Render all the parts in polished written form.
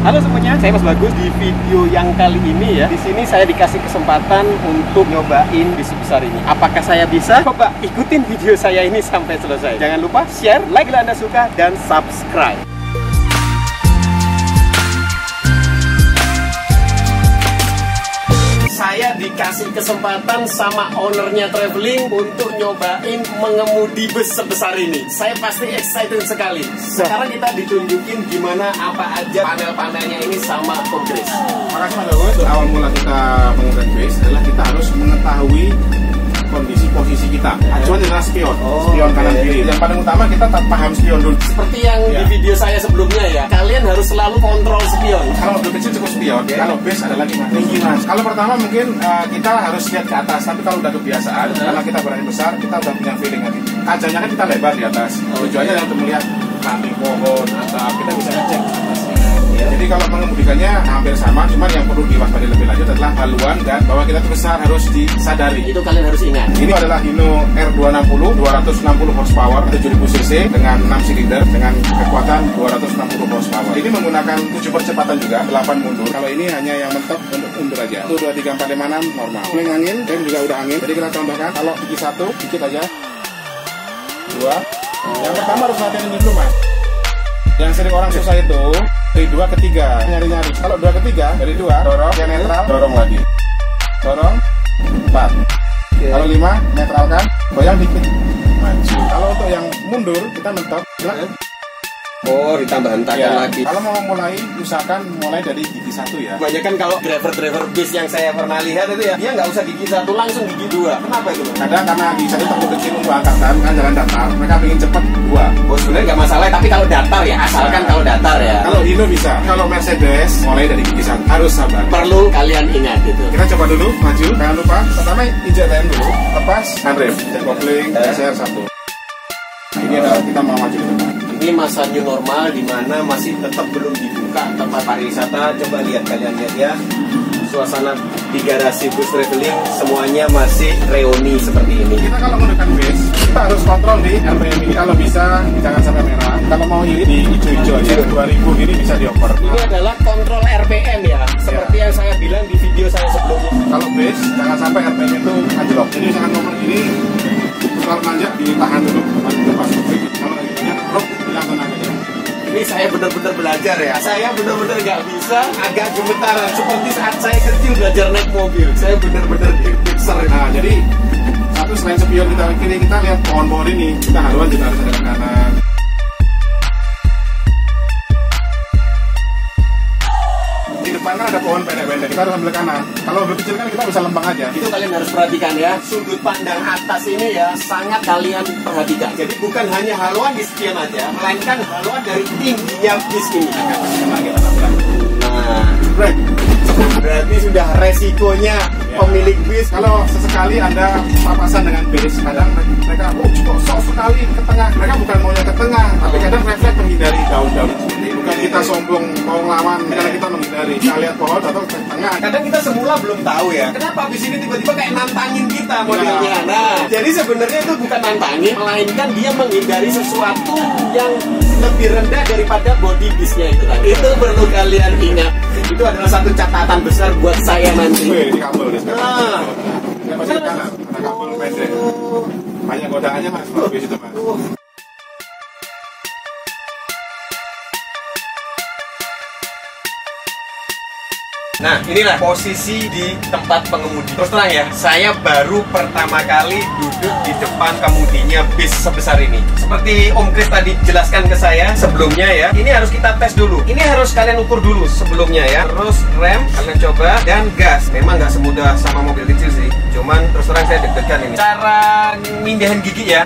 Halo semuanya, saya Mas Bagus. Di video yang kali ini ya, di sini saya dikasih kesempatan untuk nyobain bis besar ini. Apakah saya bisa? Coba ikutin video saya ini sampai selesai. Jangan lupa share, like bila Anda suka, dan subscribe. Saya dikasih kesempatan sama ownernya Traveling untuk nyobain mengemudi bus sebesar ini. Saya pasti excited sekali. Sekarang kita ditunjukin gimana apa aja panel-panelnya ini sama Om Chris. Makasih Mas Bagus. Awal mula kita menggunakan bus adalah kita harus mengetahui kondisi posisi kita. Acuan adalah spion, spion kanan kiri. Yang paling utama kita paham spion dulu. Seperti yang di video saya sebelumnya ya, kalian harus selalu kontrol spion. Kalau mobil kecil cukup spion, kalau bus adalah tinggi mas. Kalau pertama mungkin kita harus lihat ke atas, tapi kalau udah kebiasaan, karena kita berani besar, kita udah punya feeling nanti. Kacanya kan kita lebar di atas. Tujuannya untuk melihat ranting pohon, atau kita bisa ngecek atasnya. Jadi kalau mengemudikannya hampir sama, cuman yang perlu diwaspadai lebih lanjut adalah haluan dan bahwa kita besar harus disadari. Itu kalian harus ingat. Ini adalah Hino R260, 260 horsepower, 7000 cc dengan 6 silinder dengan kekuatan 260 horsepower. Ini menggunakan 7 percepatan juga, 8 mundur. Kalau ini hanya yang mentok untuk mundur aja. 1, 2, 3, 4, 5, 6 normal. Ini angin, rem juga udah angin. Jadi kita contohkan, kalau gigi 1, dikit aja. 2. Yang pertama harus latihan ini dulu mas. Yang sering orang susah itu dari 2 ke 3 nyari-nyari. Kalau 2 ke 3 dari 2 dorong, yang netral dorong lagi. Dorong 4. Kalau 5 netralkan, goyang dikit, maju. Kalau untuk yang mundur kita mentok, silakan. Oh, ditambah hentakan lagi. Kalau mau mulai, usahakan mulai dari gigi 1 ya. Banyak kan kalau driver bis yang saya pernah lihat itu ya, dia nggak usah gigi 1, langsung gigi 2. Kenapa itu? Kadang karena gigi 1 terlalu kecil untuk angkatan, kan jalan datar, mereka ingin cepat 2. Oh, sebenarnya nggak masalah, tapi kalau datar ya, asalkan kalau datar ya. Kalau Hino bisa, kalau Mercedes mulai dari gigi 1, harus sabar. Perlu kalian ingat gitu. Kita coba dulu, maju, jangan lupa, pertama injak rem dulu, lepas handrem, kopling, geser 1. Nah, ini adalah kita mau maju ke depan. Ini masa new normal di mana masih tetap belum dibuka tempat pariwisata. Coba lihat kalian lihat ya, suasana di garasi bus Traveling semuanya masih reuni seperti ini. Kita kalau menggunakan bus, kita harus kontrol di RPM ini. Kalau bisa jangan sampai merah. Kalau mau irit di hijau-hijau aja, 2000 gini bisa dioper. Ini adalah kontrol RPM ya, seperti yang saya bilang di video saya sebelumnya. Kalau bus jangan sampai RPM itu anjlok. Jadi misalkan nomor ini kalau nanjak ditahan dulu, lepas kopling. Kalau lagi banyak drop, hilang tenaganya. Ini saya benar-benar belajar ya. Saya benar-benar nggak bisa, agak gemetaran. Seperti saat saya kecil belajar naik mobil. Saya benar-benar mixer. Nah, jadi satu selain spion kita kiri, kita lihat pohon-pohon ini. Kita haluan juga harus ada ke kanan. Di depan kan ada pohon pendek-pendek, kita harus ambil kanan. Kalau mobil kecil kan kita bisa lempang aja. Itu kalian harus perhatikan ya. Sudut pandang atas ini ya sangat kalian perhatikan. Jadi bukan hanya haluan di spion aja, melainkan haluan dari tingginya bis ini. Nah, Break. berarti sudah resikonya pemilik bis. Kalau sesekali Anda papasan dengan bis, kadang mereka kok sok sekali ke tengah. Mereka bukan maunya ke tengah, tapi kadang refleks menghindari daun-daun seperti itu. Bukan kita sombong mau ngelawan, karena kita menghindari. Kita lihat pohon atau ke tengah. Kadang kita semula belum tahu ya, kenapa bis ini tiba-tiba kayak nantangin kita modelnya. Nah, jadi sebenarnya itu bukan nantangin, melainkan dia menghindari sesuatu yang lebih rendah daripada body bisnya itu tadi. Itu perlu kalian ingat. Itu adalah satu catatan besar buat saya nanti. Ini kabel nih sekarang. Nah, Ini pasti kanan, ada kabel pendek. Banyak godaannya mas, bis itu mas. nah, inilah posisi di tempat pengemudi. Terus terang ya, saya baru pertama kali duduk di depan kemudinya bis sebesar ini. Seperti Om Chris tadi jelaskan ke saya sebelumnya ya, ini harus kita tes dulu. Ini harus kalian ukur dulu sebelumnya ya. Terus rem kalian coba, dan gas. Memang nggak semudah sama mobil kecil sih. Cuman terus terang saya deg-degan ini. Cara mindahin gigi ya.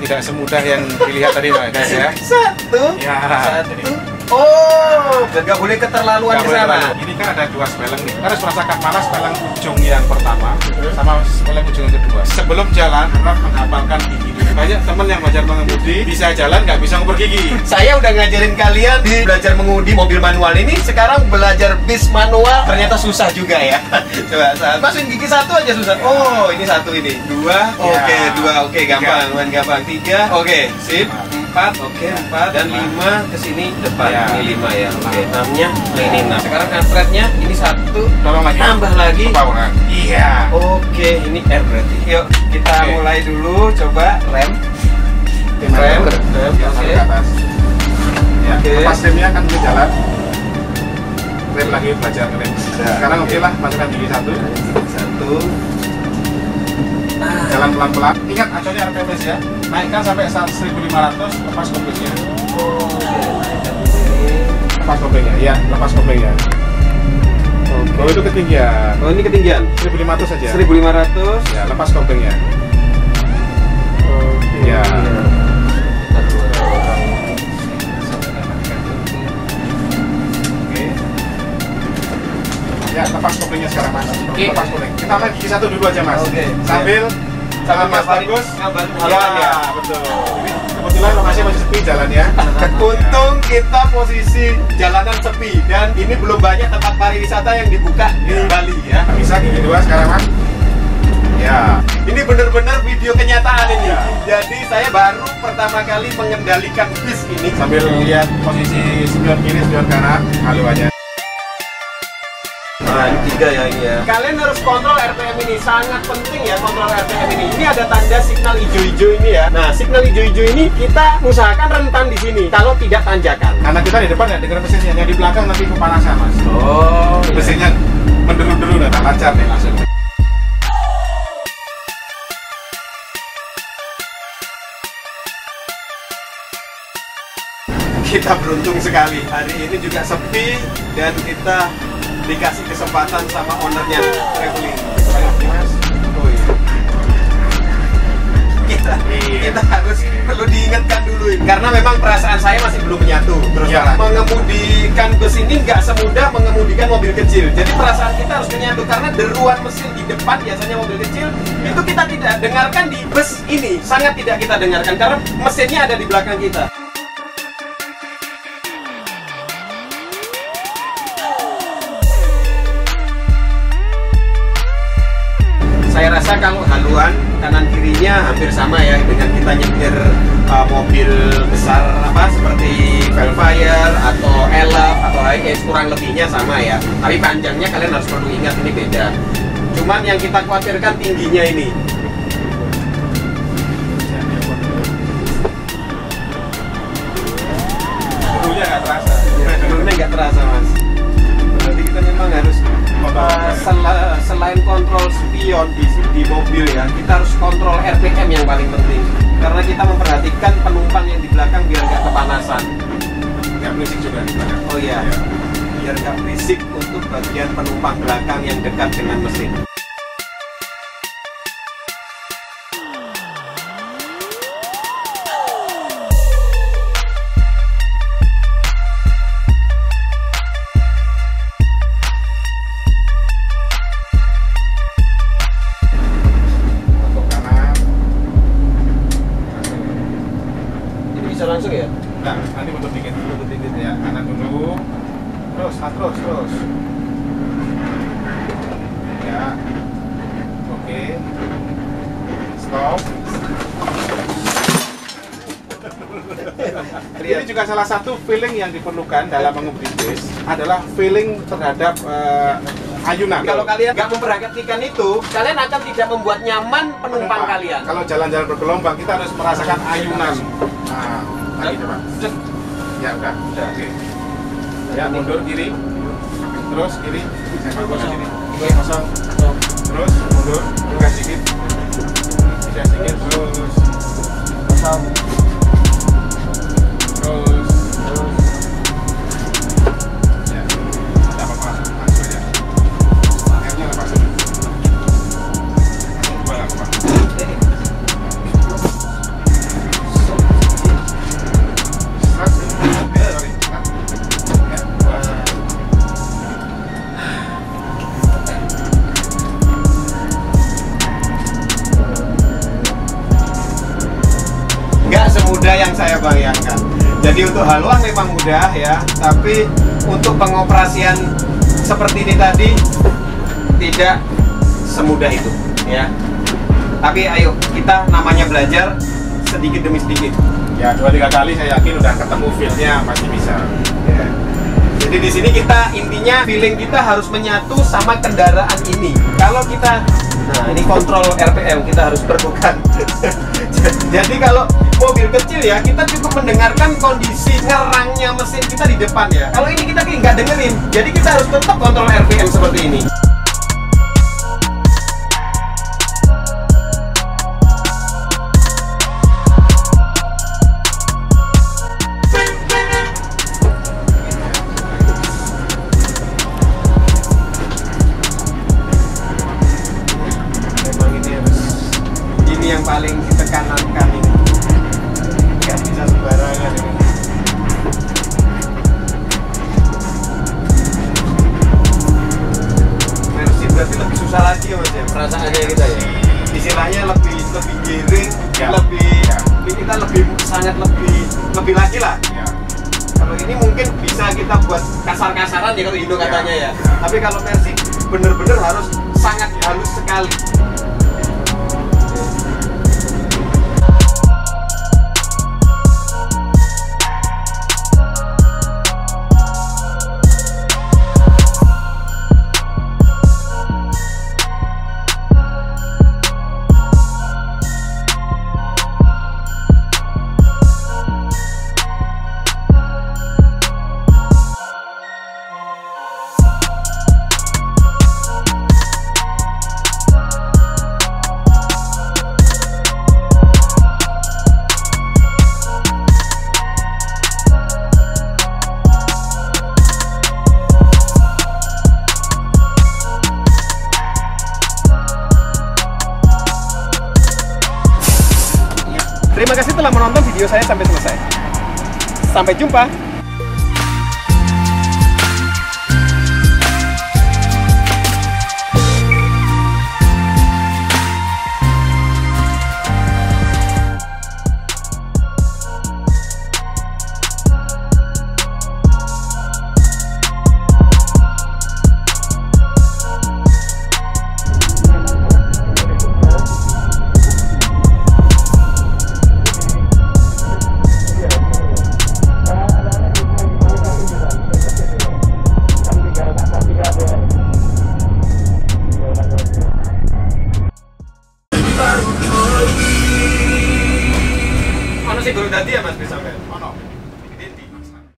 Tidak semudah yang dilihat tadi mas ya. Satu. Ya. Satu. Oh, dan nggak boleh keterlaluan ke sana. Ini kan ada 2 spelling nih. Kita harus merasakan mana spelling ujung yang pertama sama spelling ujung yang kedua. Sebelum jalan, harap menghafalkan gigi dulu. Banyak teman yang belajar mengemudi bisa jalan nggak bisa ngukur gigi. Saya udah ngajarin kalian di belajar mengemudi mobil manual ini. Sekarang belajar bis manual ternyata susah juga ya. Coba masukin gigi 1 aja susah. Oh, ini 1 ini. 2, oke, 2, oke, gampang, gampang. 3, oke, sip. 4, oke, 4 dan 5 ke sini depan. Ya. Ini 5 ya. Oke, 6-nya ini 6. Sekarang threadnya ini 1, Tolong lagi. tambah lagi. Power. Iya. Oke, ini R berarti. Yuk, kita Oke. mulai dulu. Coba rem. Rem, Ya, oke. sampai ke atas. Ya, Oke. lepas remnya kan ke jalan. Rem lagi belajar rem. Sekarang oke lah, masukkan gigi 1. 1. Jalan pelan-pelan. Ingat acuannya RPM ya. Naikkan sampai 1500, lepas koplingnya. Lepas koplingnya, iya, lepas koplingnya. Oh, itu ketinggian. Oh, ini ketinggian. 1500 saja. 1500. Ya, lepas koplingnya. Ya. Oke. Ya, lepas koplingnya sekarang, Mas. Oke. Lepas kopling. Kita main gigi 1 dulu aja, Mas. Oke. Sambil Mas bagus. Ngabarin Ya, haluan ya. betul. Ini kebetulan lokasinya masih sepi jalan ya. Untung kita posisi jalanan sepi dan ini belum banyak tempat pariwisata yang dibuka di Bali ya. Bisa gigi 2 sekarang, Mas. Ya. Ini benar-benar video kenyataan ini. Ya. Jadi saya baru pertama kali mengendalikan bis ini. Sambil lihat posisi spion kiri, spion kanan, haluannya. Nah, ini 3 ya ini ya. Kalian harus kontrol RPM ini, sangat penting ya kontrol RPM ini. Ini ada tanda signal hijau-hijau ini ya. Nah, signal hijau-hijau ini kita usahakan rentan di sini kalau tidak tanjakan. Karena kita di depan ya dengar mesinnya, yang di belakang nanti kepanasan, Mas. Oh, Mesinnya menderu-deru dan lancar nih langsung. kita beruntung sekali. Hari ini juga sepi dan kita dikasih kesempatan sama ownernya traveling. Mas. Oh iya. Kita harus perlu diingatkan dulu ini. Karena memang perasaan saya masih belum menyatu. Terus Ya. mengemudikan bus ini nggak semudah mengemudikan mobil kecil. Jadi perasaan kita harus menyatu karena deruan mesin di depan biasanya mobil kecil itu kita tidak dengarkan di bus ini. Sangat tidak kita dengarkan karena mesinnya ada di belakang kita. Saya rasa kalau haluan kanan kirinya hampir sama ya dengan kita nyetir mobil besar apa seperti Velfire atau Elf atau HiAce, kurang lebihnya sama ya. Tapi panjangnya kalian harus perlu ingat ini beda. Cuman yang kita khawatirkan tingginya ini. Dulunya nggak terasa. Dulunya nggak terasa mas. Berarti kita memang harus selain kontrol spion di mobil ya, kita harus kontrol RPM yang paling penting. Karena kita memperhatikan penumpang yang di belakang biar nggak kepanasan. Nggak berisik juga di belakang. Oh iya, biar nggak berisik untuk bagian penumpang belakang yang dekat dengan mesin. Bisa langsung ya? Nah, nanti mundur dikit ya. Kanan dulu. Terus. Ya. Oke. Stop. Ini juga salah satu feeling yang diperlukan dalam mengemudi bis adalah feeling terhadap ayunan. Kalau kalian nggak memperhatikan itu, kalian akan tidak membuat nyaman penumpang kalian. Kalau jalan-jalan bergelombang, kita harus merasakan ayunan. Nah, lagi coba. Ya udah. Oke. Ya mundur kiri. Terus kiri. Kosong. Kosong. Terus mundur. Gas sedikit. Gas sedikit. Terus. Kosong. Terus. Ya. Tidak apa-apa. Langsung aja. Airnya lepas dulu. Dua lah, Pak. Nggak semudah yang saya bayangkan. Jadi untuk haluan memang mudah ya, tapi untuk pengoperasian seperti ini tadi tidak semudah itu ya. Tapi ayo kita namanya belajar sedikit demi sedikit. Ya 2-3 kali saya yakin udah ketemu feel-nya pasti bisa. Ya. Jadi di sini kita intinya feeling kita harus menyatu sama kendaraan ini. Kalau kita, nah ini kontrol RPM kita harus berbukan. Jadi kalau mobil kecil ya kita cukup mendengarkan kondisi ngerangnya mesin kita di depan ya. Kalau ini kita nggak dengerin, jadi kita harus tetap kontrol RPM seperti ini. Yang paling ditekankan ini nggak bisa sembarangan ini. Mercy berarti lebih susah lagi ya mas ya perasaannya kita ya, istilahnya lebih giring ya. Kita sangat lebih lagi lah ya. Kalau ini mungkin bisa kita buat kasar-kasaran ya kalau Indo katanya ya. Tapi kalau Mercy bener-bener harus sangat halus sekali. Terima kasih telah menonton video saya sampai selesai. Sampai jumpa. Anu sih guru tadi ya mas bisa.